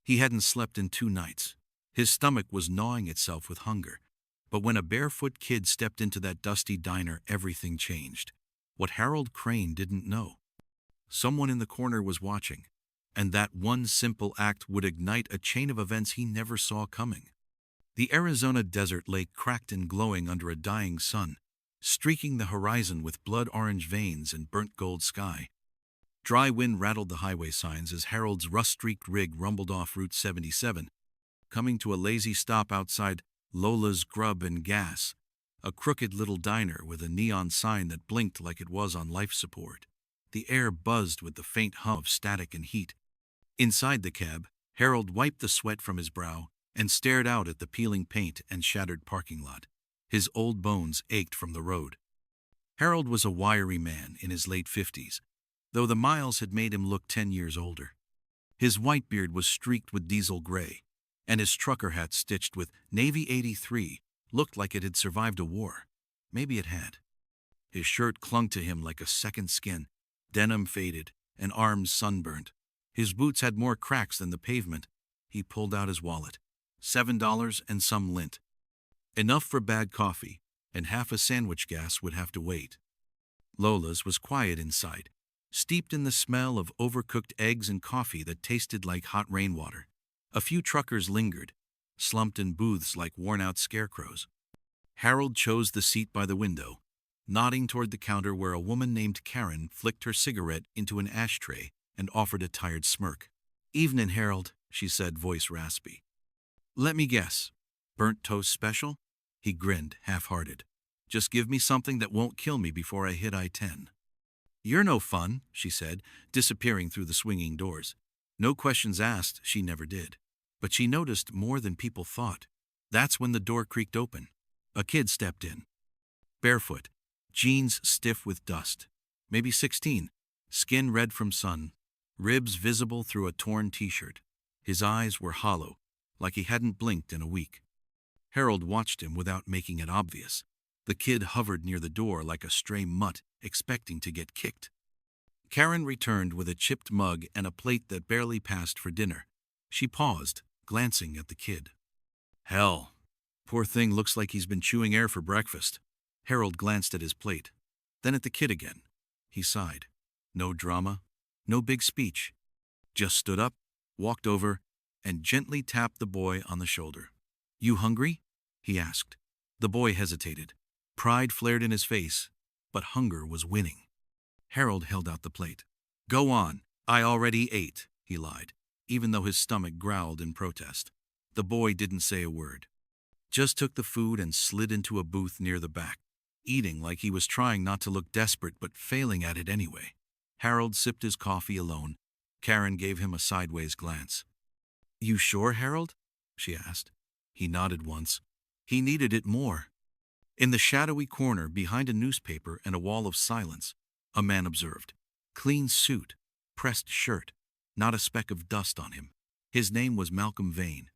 He hadn't slept in 2 nights. His stomach was gnawing itself with hunger. But when a barefoot kid stepped into that dusty diner, everything changed. What Harold Crane didn't know. Someone in the corner was watching, and that one simple act would ignite a chain of events he never saw coming. The Arizona desert lay cracked and glowing under a dying sun, streaking the horizon with blood-orange veins and burnt gold sky. Dry wind rattled the highway signs as Harold's rust-streaked rig rumbled off Route 77, coming to a lazy stop outside Lola's Grub and Gas, a crooked little diner with a neon sign that blinked like it was on life support. The air buzzed with the faint hum of static and heat. Inside the cab, Harold wiped the sweat from his brow and stared out at the peeling paint and shattered parking lot. His old bones ached from the road. Harold was a wiry man in his late 50s, though the miles had made him look 10 years older. His white beard was streaked with diesel gray, and his trucker hat stitched with Navy 83 looked like it had survived a war. Maybe it had. His shirt clung to him like a second skin, denim faded and arms sunburned. His boots had more cracks than the pavement. He pulled out his wallet. $7 and some lint. Enough for bad coffee, and half a sandwich gas would have to wait. Lola's was quiet inside, steeped in the smell of overcooked eggs and coffee that tasted like hot rainwater. A few truckers lingered, slumped in booths like worn-out scarecrows. Harold chose the seat by the window, nodding toward the counter where a woman named Karen flicked her cigarette into an ashtray and offered a tired smirk. "Evening, Harold," she said, voice raspy. "Let me guess. Burnt toast special?" He grinned, half-hearted. "Just give me something that won't kill me before I hit I-10. "You're no fun," she said, disappearing through the swinging doors. No questions asked, she never did. But she noticed more than people thought. That's when the door creaked open. A kid stepped in. Barefoot, jeans stiff with dust. Maybe 16, skin red from sun, ribs visible through a torn t-shirt. His eyes were hollow, like he hadn't blinked in a week. Harold watched him without making it obvious. The kid hovered near the door like a stray mutt, expecting to get kicked. Karen returned with a chipped mug and a plate that barely passed for dinner. She paused, glancing at the kid. "Hell, poor thing looks like he's been chewing air for breakfast." Harold glanced at his plate, then at the kid again. He sighed. No drama, no big speech. Just stood up, walked over, and gently tapped the boy on the shoulder. "You hungry?" he asked. The boy hesitated. Pride flared in his face, but hunger was winning. Harold held out the plate. "Go on, I already ate," he lied, even though his stomach growled in protest. The boy didn't say a word. Just took the food and slid into a booth near the back, eating like he was trying not to look desperate but failing at it anyway. Harold sipped his coffee alone. Karen gave him a sideways glance. "You sure, Harold?" she asked. He nodded once. He needed it more. In the shadowy corner, behind a newspaper and a wall of silence, a man observed. Clean suit, pressed shirt, not a speck of dust on him. His name was Malcolm Vane.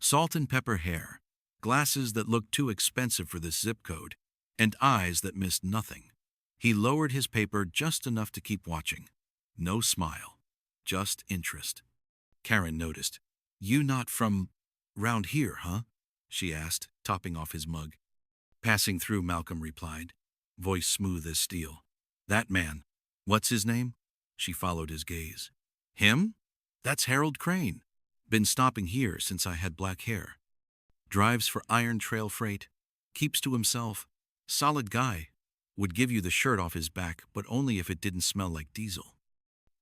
Salt and pepper hair, glasses that looked too expensive for this zip code, and eyes that missed nothing. He lowered his paper just enough to keep watching. No smile, just interest. Karen noticed. "You not from round here, huh?" she asked, topping off his mug. "Passing through," Malcolm replied, voice smooth as steel. "That man, what's his name?" She followed his gaze. "Him? That's Harold Crane. Been stopping here since I had black hair. Drives for Iron Trail Freight. Keeps to himself. Solid guy. Would give you the shirt off his back, but only if it didn't smell like diesel."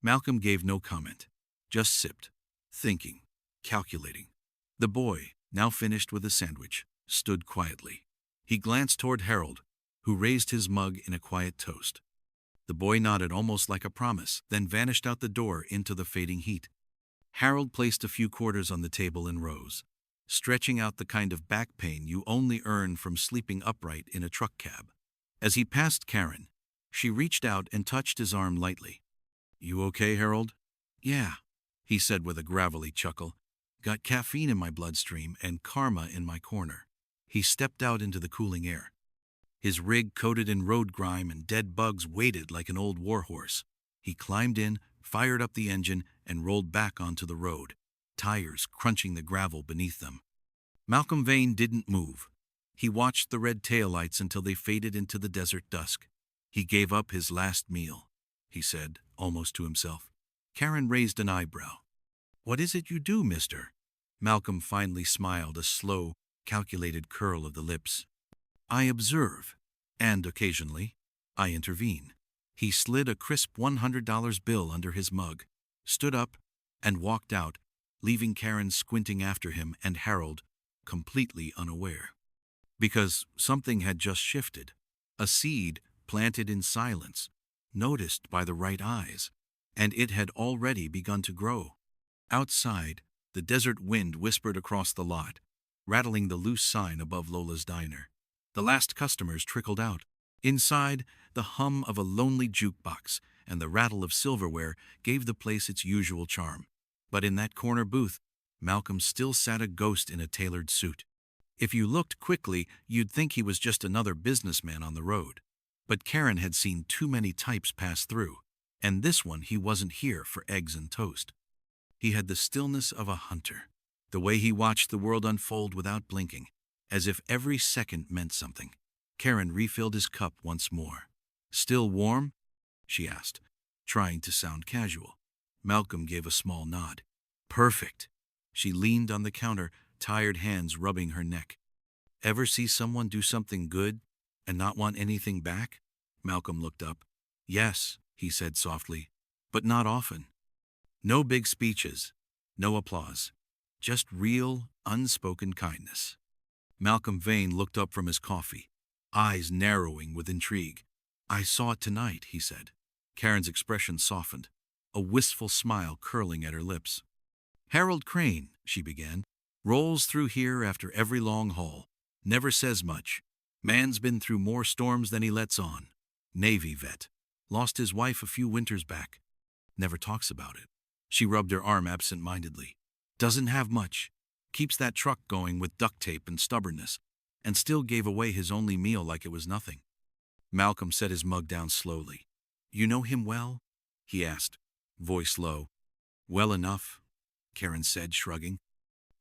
Malcolm gave no comment. Just sipped. Thinking. Calculating. The boy, now finished with a sandwich, stood quietly. He glanced toward Harold, who raised his mug in a quiet toast. The boy nodded almost like a promise, then vanished out the door into the fading heat. Harold placed a few quarters on the table and rose, stretching out the kind of back pain you only earn from sleeping upright in a truck cab. As he passed Karen, she reached out and touched his arm lightly. "You okay, Harold?" "Yeah," he said with a gravelly chuckle. "Got caffeine in my bloodstream and karma in my corner." He stepped out into the cooling air. His rig coated in road grime and dead bugs waited like an old warhorse. He climbed in, fired up the engine, and rolled back onto the road. tires crunching the gravel beneath them. Malcolm Vane didn't move. He watched the red taillights until they faded into the desert dusk. He gave up his last meal, he said, almost to himself. Karen raised an eyebrow. What is it you do, mister? Malcolm finally smiled, a slow, calculated curl of the lips. I observe, and occasionally, I intervene. He slid a crisp $100 bill under his mug, stood up, and walked out, leaving Karen squinting after him and Harold completely unaware. Because something had just shifted. A seed planted in silence, noticed by the right eyes, and it had already begun to grow. Outside, the desert wind whispered across the lot, rattling the loose sign above Lola's diner. The last customers trickled out. Inside, the hum of a lonely jukebox and the rattle of silverware gave the place its usual charm. But in that corner booth, Malcolm still sat a ghost in a tailored suit. If you looked quickly, you'd think he was just another businessman on the road. But Karen had seen too many types pass through, and this one he wasn't here for eggs and toast. He had the stillness of a hunter, the way he watched the world unfold without blinking, as if every second meant something. Karen refilled his cup once more. Still warm? She asked, trying to sound casual. Malcolm gave a small nod. Perfect. She leaned on the counter, tired hands rubbing her neck. Ever see someone do something good and not want anything back? Malcolm looked up. Yes, he said softly, but not often. No big speeches, no applause, just real, unspoken kindness. Malcolm Vane looked up from his coffee, eyes narrowing with intrigue. I saw it tonight, he said. Karen's expression softened, a wistful smile curling at her lips. Harold Crane, she began, rolls through here after every long haul. Never says much. Man's been through more storms than he lets on. Navy vet. Lost his wife a few winters back. Never talks about it. She rubbed her arm absent-mindedly. Doesn't have much. Keeps that truck going with duct tape and stubbornness, and still gave away his only meal like it was nothing. Malcolm set his mug down slowly. You know him well? He asked, voice low. Well enough, Karen said, shrugging.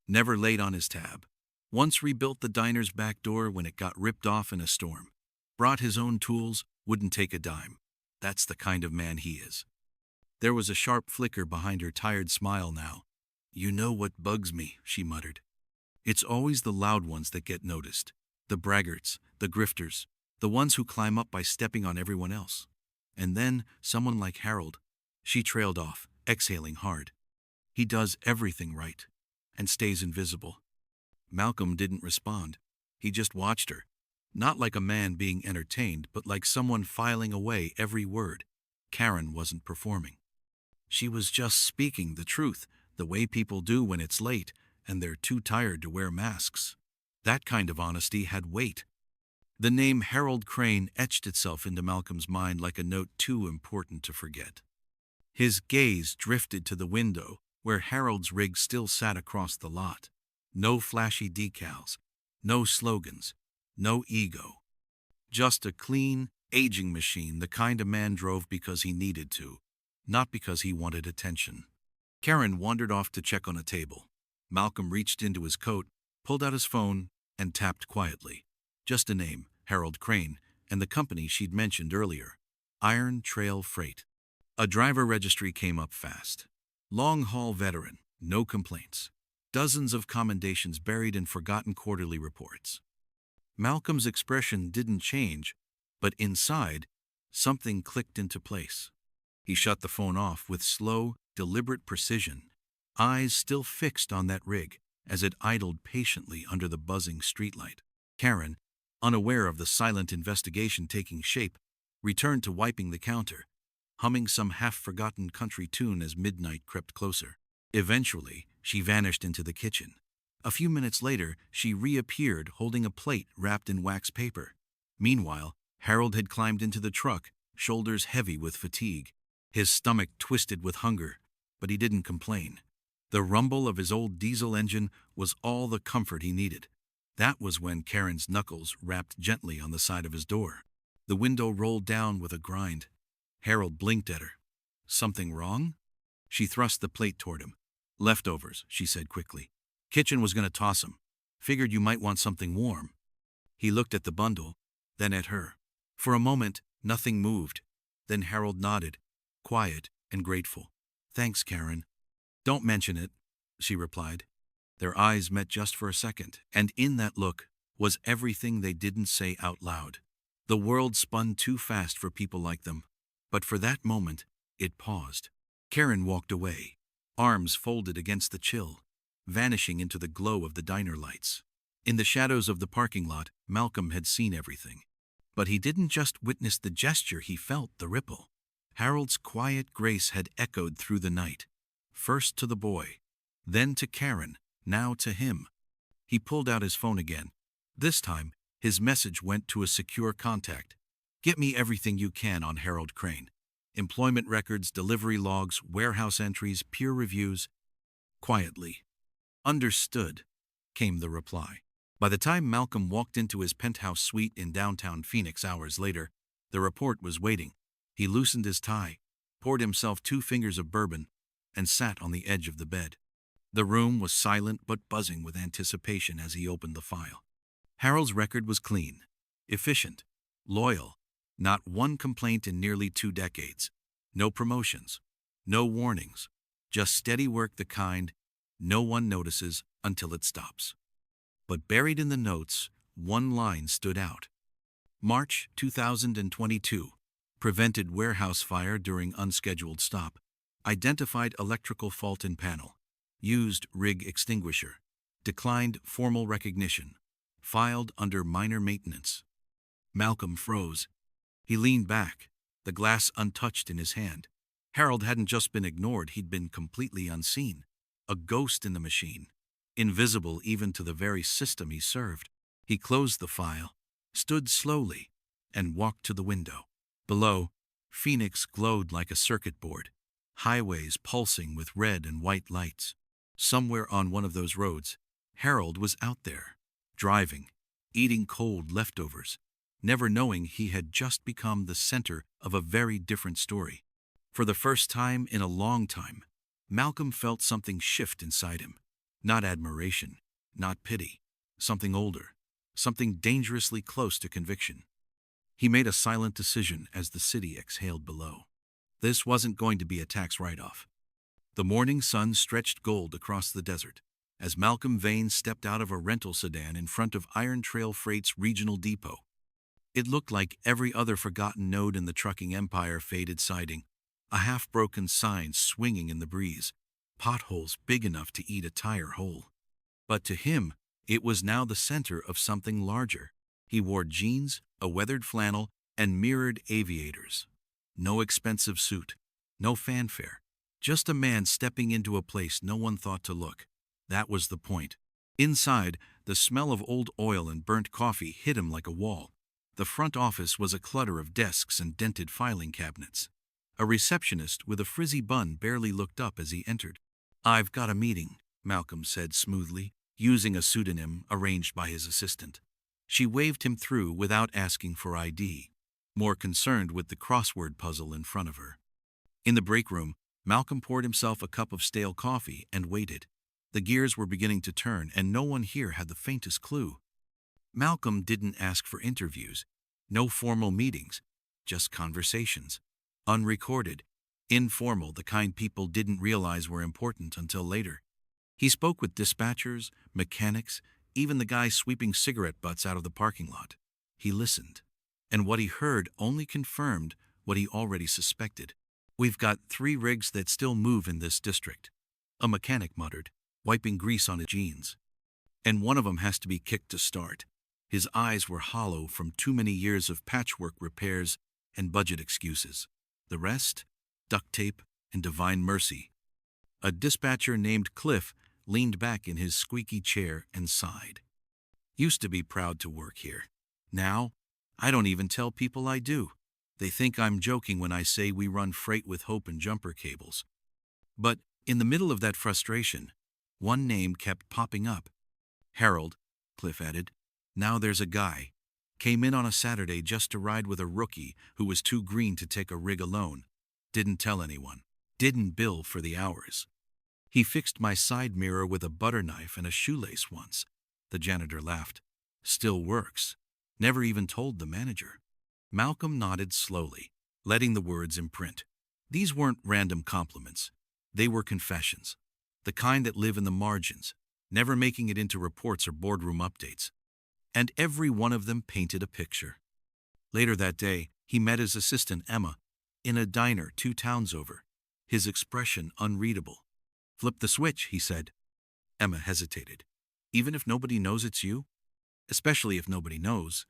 Never laid on his tab. Once rebuilt the diner's back door when it got ripped off in a storm. Brought his own tools, wouldn't take a dime. That's the kind of man he is. There was a sharp flicker behind her tired smile now. You know what bugs me, she muttered. It's always the loud ones that get noticed. The braggarts, the grifters, the ones who climb up by stepping on everyone else. And then someone like Harold. She trailed off, exhaling hard. He does everything right, and stays invisible. Malcolm didn't respond. He just watched her. Not like a man being entertained, but like someone filing away every word. Karen wasn't performing. She was just speaking the truth, the way people do when it's late and they're too tired to wear masks. That kind of honesty had weight. The name Harold Crane etched itself into Malcolm's mind like a note too important to forget. His gaze drifted to the window, where Harold's rig still sat across the lot. No flashy decals, no slogans, no ego. Just a clean, aging machine, the kind a man drove because he needed to, not because he wanted attention. Karen wandered off to check on a table. Malcolm reached into his coat, pulled out his phone, and tapped quietly. Just a name, Harold Crane, and the company she'd mentioned earlier, Iron Trail Freight. A driver registry came up fast. Long-haul veteran, no complaints. Dozens of commendations buried in forgotten quarterly reports. Malcolm's expression didn't change, but inside, something clicked into place. He shut the phone off with slow, deliberate precision, eyes still fixed on that rig as it idled patiently under the buzzing streetlight. Karen, unaware of the silent investigation taking shape, returned to wiping the counter, humming some half-forgotten country tune as midnight crept closer. Eventually, she vanished into the kitchen. A few minutes later, she reappeared holding a plate wrapped in wax paper. Meanwhile, Harold had climbed into the truck, shoulders heavy with fatigue. His stomach twisted with hunger, but he didn't complain. The rumble of his old diesel engine was all the comfort he needed. That was when Karen's knuckles rapped gently on the side of his door. The window rolled down with a grind. Harold blinked at her. Something wrong? She thrust the plate toward him. Leftovers, she said quickly. Kitchen was going to toss 'em. Figured you might want something warm. He looked at the bundle, then at her. For a moment, nothing moved. Then Harold nodded, quiet and grateful. Thanks, Karen. Don't mention it, she replied. Their eyes met just for a second, and in that look was everything they didn't say out loud. The world spun too fast for people like them, but for that moment, it paused. Karen walked away, arms folded against the chill, vanishing into the glow of the diner lights. In the shadows of the parking lot, Malcolm had seen everything. But he didn't just witness the gesture, he felt the ripple. Harold's quiet grace had echoed through the night, first to the boy, then to Karen, now to him. He pulled out his phone again. This time, his message went to a secure contact. Get me everything you can on Harold Crane. Employment records, delivery logs, warehouse entries, peer reviews. Quietly. Understood, came the reply. By the time Malcolm walked into his penthouse suite in downtown Phoenix hours later, the report was waiting. He loosened his tie, poured himself 2 fingers of bourbon, and sat on the edge of the bed. The room was silent but buzzing with anticipation as he opened the file. Harold's record was clean, efficient, loyal, not one complaint in nearly 2 decades. No promotions, no warnings, just steady work, the kind no one notices until it stops. But buried in the notes, one line stood out. March 2022. Prevented warehouse fire during unscheduled stop. Identified electrical fault in panel. Used rig extinguisher. Declined formal recognition. Filed under minor maintenance. Malcolm froze. He leaned back, the glass untouched in his hand. Harold hadn't just been ignored, he'd been completely unseen. A ghost in the machine, invisible even to the very system he served. He closed the file, stood slowly, and walked to the window. Below, Phoenix glowed like a circuit board, highways pulsing with red and white lights. Somewhere on one of those roads, Harold was out there, driving, eating cold leftovers, never knowing he had just become the center of a very different story. For the first time in a long time, Malcolm felt something shift inside him. Not admiration, not pity, something older, something dangerously close to conviction. He made a silent decision as the city exhaled below. This wasn't going to be a tax write-off. The morning sun stretched gold across the desert as Malcolm Vane stepped out of a rental sedan in front of Iron Trail Freight's regional depot. It looked like every other forgotten node in the trucking empire: faded siding, a half-broken sign swinging in the breeze, potholes big enough to eat a tire whole. But to him, it was now the center of something larger. He wore jeans, a weathered flannel, and mirrored aviators. No expensive suit, no fanfare, just a man stepping into a place no one thought to look. That was the point. Inside, the smell of old oil and burnt coffee hit him like a wall. The front office was a clutter of desks and dented filing cabinets. A receptionist with a frizzy bun barely looked up as he entered. "I've got a meeting," Malcolm said smoothly, using a pseudonym arranged by his assistant. She waved him through without asking for ID, more concerned with the crossword puzzle in front of her. In the break room, Malcolm poured himself a cup of stale coffee and waited. The gears were beginning to turn, and no one here had the faintest clue. Malcolm didn't ask for interviews, no formal meetings, just conversations. Unrecorded, informal, the kind people didn't realize were important until later. He spoke with dispatchers, mechanics, even the guy sweeping cigarette butts out of the parking lot. He listened, and what he heard only confirmed what he already suspected. "We've got 3 rigs that still move in this district," a mechanic muttered, wiping grease on his jeans. "And one of them has to be kicked to start." His eyes were hollow from too many years of patchwork repairs and budget excuses. The rest? Duct tape and divine mercy. A dispatcher named Cliff leaned back in his squeaky chair and sighed. "Used to be proud to work here. Now, I don't even tell people I do. They think I'm joking when I say we run freight with hope and jumper cables." But in the middle of that frustration, one name kept popping up. "Harold," Cliff added. "Now there's a guy. Came in on a Saturday just to ride with a rookie who was too green to take a rig alone. Didn't tell anyone. Didn't bill for the hours." He fixed my side mirror with a butter knife and a shoelace once. The janitor laughed. Still works. Never even told the manager. Malcolm nodded slowly, letting the words imprint. These weren't random compliments. They were confessions. The kind that live in the margins, never making it into reports or boardroom updates. And every one of them painted a picture. Later that day, he met his assistant, Emma, in a diner 2 towns over, his expression unreadable. "Flip the switch," he said. Emma hesitated. "Even if nobody knows it's you?" "Especially if nobody knows."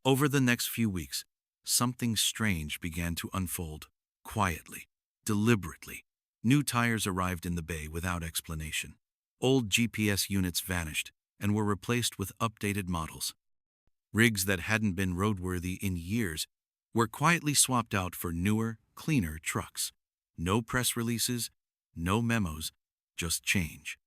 Over the next few weeks, something strange began to unfold, quietly, deliberately. New tires arrived in the bay without explanation. Old GPS units vanished and were replaced with updated models. Rigs that hadn't been roadworthy in years were quietly swapped out for newer, cleaner trucks. No press releases, no memos, just change.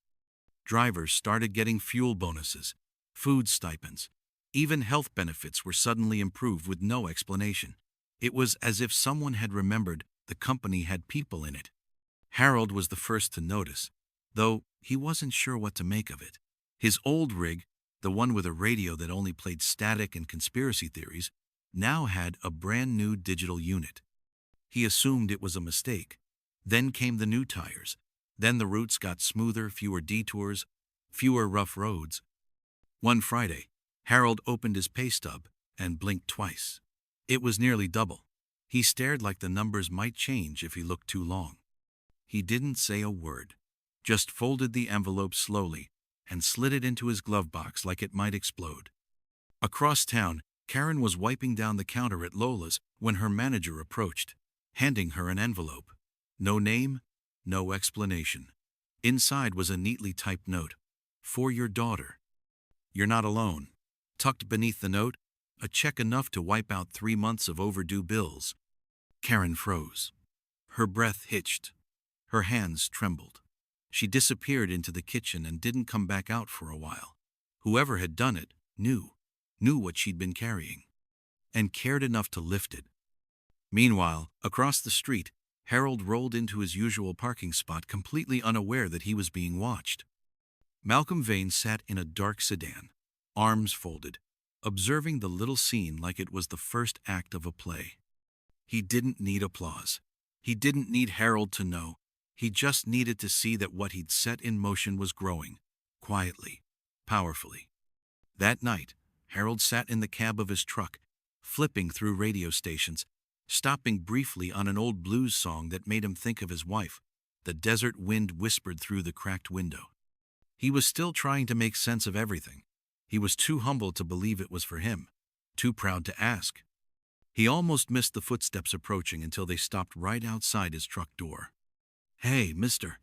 Drivers started getting fuel bonuses, food stipends. Even health benefits were suddenly improved with no explanation. It was as if someone had remembered the company had people in it. Harold was the first to notice, though he wasn't sure what to make of it. His old rig, the one with a radio that only played static and conspiracy theories, now had a brand new digital unit. He assumed it was a mistake. Then came the new tires. Then the routes got smoother, fewer detours, fewer rough roads. One Friday, Harold opened his pay stub and blinked twice. It was nearly double. He stared like the numbers might change if he looked too long. He didn't say a word, just folded the envelope slowly and slid it into his glove box like it might explode. Across town, Karen was wiping down the counter at Lola's when her manager approached, handing her an envelope. No name, no explanation. Inside was a neatly typed note. "For your daughter. You're not alone." Tucked beneath the note, a check enough to wipe out 3 months of overdue bills. Karen froze. Her breath hitched. Her hands trembled. She disappeared into the kitchen and didn't come back out for a while. Whoever had done it knew what she'd been carrying, and cared enough to lift it. Meanwhile, across the street, Harold rolled into his usual parking spot completely unaware that he was being watched. Malcolm Vane sat in a dark sedan, arms folded, observing the little scene like it was the first act of a play. He didn't need applause. He didn't need Harold to know. He just needed to see that what he'd set in motion was growing, quietly, powerfully. That night, Harold sat in the cab of his truck, flipping through radio stations, stopping briefly on an old blues song that made him think of his wife. The desert wind whispered through the cracked window. He was still trying to make sense of everything. He was too humble to believe it was for him, too proud to ask. He almost missed the footsteps approaching until they stopped right outside his truck door. "Hey, mister."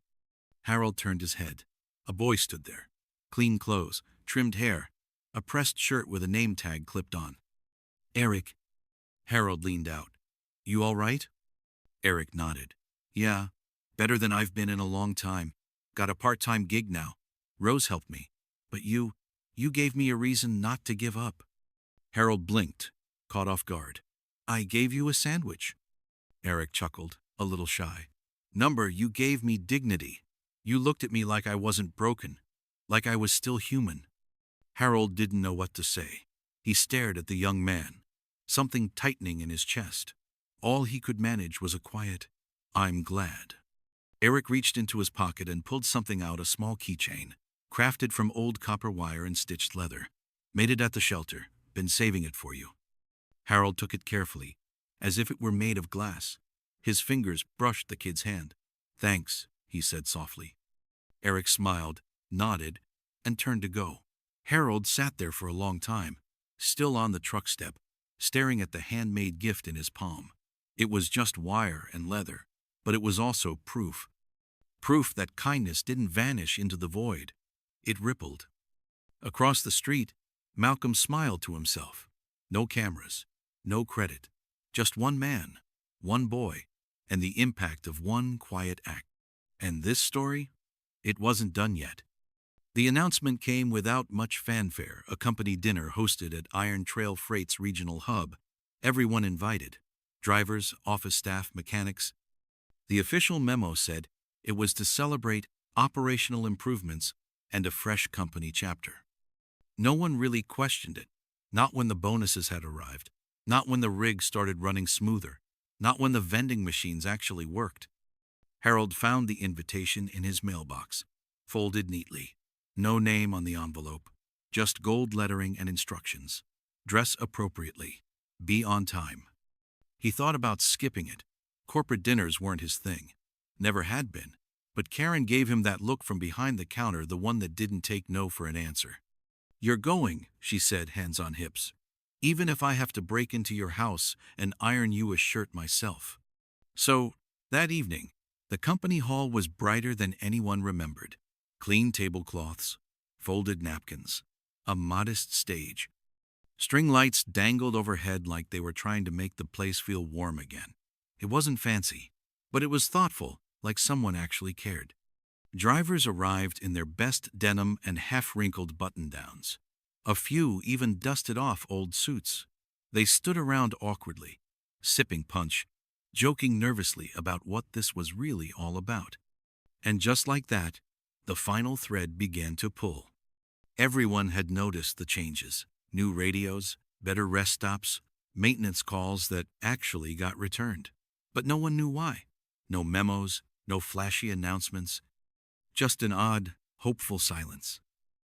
Harold turned his head. A boy stood there. Clean clothes, trimmed hair, a pressed shirt with a name tag clipped on. "Eric." Harold leaned out. "You all right?" Eric nodded. "Yeah, better than I've been in a long time. Got a part-time gig now. Rose helped me. But you gave me a reason not to give up." Harold blinked, caught off guard. "I gave you a sandwich." Eric chuckled, a little shy. "Number, you gave me dignity. You looked at me like I wasn't broken, like I was still human." Harold didn't know what to say. He stared at the young man, something tightening in his chest. All he could manage was a quiet, "I'm glad." Eric reached into his pocket and pulled something out, a small keychain, crafted from old copper wire and stitched leather. "Made it at the shelter. Been saving it for you." Harold took it carefully, as if it were made of glass. His fingers brushed the kid's hand. "Thanks," he said softly. Eric smiled, nodded, and turned to go. Harold sat there for a long time, still on the truck step, staring at the handmade gift in his palm. It was just wire and leather, but it was also proof. Proof that kindness didn't vanish into the void. It rippled. Across the street, Malcolm smiled to himself. No cameras, no credit, just one man, one boy, and the impact of one quiet act. And this story? It wasn't done yet. The announcement came without much fanfare, a company dinner hosted at Iron Trail Freight's regional hub. Everyone invited: drivers, office staff, mechanics. The official memo said it was to celebrate operational improvements, and a fresh company chapter. No one really questioned it, not when the bonuses had arrived, not when the rig started running smoother, not when the vending machines actually worked. Harold found the invitation in his mailbox, folded neatly. No name on the envelope, just gold lettering and instructions. Dress appropriately. Be on time. He thought about skipping it. Corporate dinners weren't his thing. Never had been. But Karen gave him that look from behind the counter, the one that didn't take no for an answer. "You're going," she said, hands on hips. "Even if I have to break into your house and iron you a shirt myself." So, that evening, the company hall was brighter than anyone remembered. Clean tablecloths, folded napkins, a modest stage. String lights dangled overhead like they were trying to make the place feel warm again. It wasn't fancy, but it was thoughtful, like someone actually cared. Drivers arrived in their best denim and half-wrinkled button-downs. A few even dusted off old suits. They stood around awkwardly, sipping punch, joking nervously about what this was really all about. And just like that, the final thread began to pull. Everyone had noticed the changes. New radios, better rest stops, maintenance calls that actually got returned. But no one knew why. No memos, no flashy announcements, just an odd, hopeful silence.